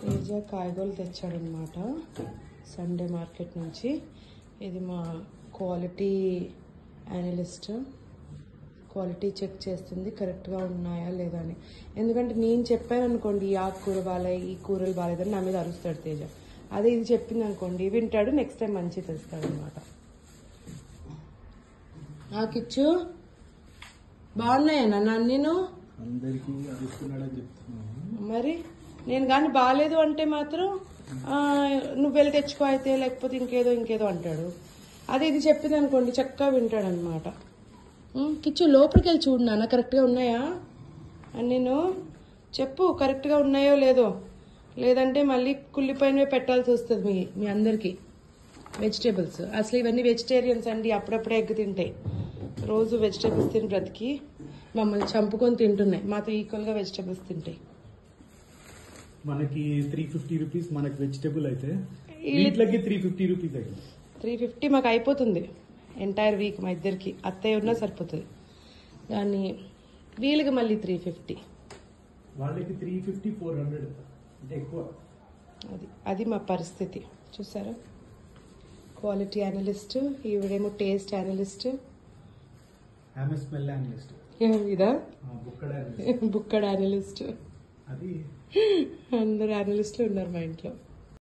తేజ కాయగూరలు తెచ్చాడనమాట Sunday market నుంచి. ఇది మా క్వాలిటీ అనలిస్ట్, క్వాలిటీ చెక్ చేస్తుంది కరెక్ట్గా ఉన్నాయా లేదా అని. ఎందుకంటే నేను చెప్పాను అనుకోండి ఈ ఆకుకూర బాగాలేదు, ఈ కూరలు బాగాలేదని నా మీద అరుస్తాడు తేజ. అదే ఇది చెప్పింది అనుకోండి వింటాడు, నెక్స్ట్ టైం మంచి తెస్తాడు అనమాట. కిచ్చు బాగున్నాయన్నా నన్ను నేను మరి నేను కానీ బాగాలేదు అంటే మాత్రం నువ్వు వెళ్ళి తెచ్చుకో అయితే, లేకపోతే ఇంకేదో అంటాడు. అదే ఇది చెప్పింది అనుకోండి చక్కగా వింటాడు అనమాట. కిచ్చు లోపలికి వెళ్ళి చూడు నాన్న కరెక్ట్గా ఉన్నాయా అని నేను చెప్పు, కరెక్ట్గా ఉన్నాయో లేదో, లేదంటే మళ్ళీ కుళ్ళిపోయినవే పెట్టాల్సి వస్తుంది మీ అందరికీ. వెజిటేబుల్స్ అసలు ఇవన్నీ వెజిటేరియన్స్ అండి, అప్పుడప్పుడే ఎగ్ తింటాయి. రోజు వెజిటేబుల్స్ తిని బ్రతికి మమ్మల్ని చంపుకొని తింటున్నాయి. మాతో ఈక్వల్గా వెజిటేబుల్స్ తింటాయి. మనకి 350 రూపీస్ మనకి వెజిటేబుల్ అయితే వీటికి 350 రూపీస్ అయితే 350 మాకు అయిపోతుంది ఎంటైర్ వీక్. మా ఇద్దరికి అత్తయ్య ఉన్నా సరిపోతుంది. దాన్ని వీళ్ళకి మళ్ళీ 350, వాళ్ళకి 350 400 ఎక్కువ. అది మా పరిస్థితి. చూసారా, క్వాలిటీ అనలిస్ట్, ఈవిడేమో టేస్ట్ అనలిస్ట్, ఆమె స్మెల్ అనలిస్ట్, ఇదా బుక్కడ్ అనలిస్ట్. అది అందరు అనలిస్టులు ఉన్నారు మా ఇంట్లో.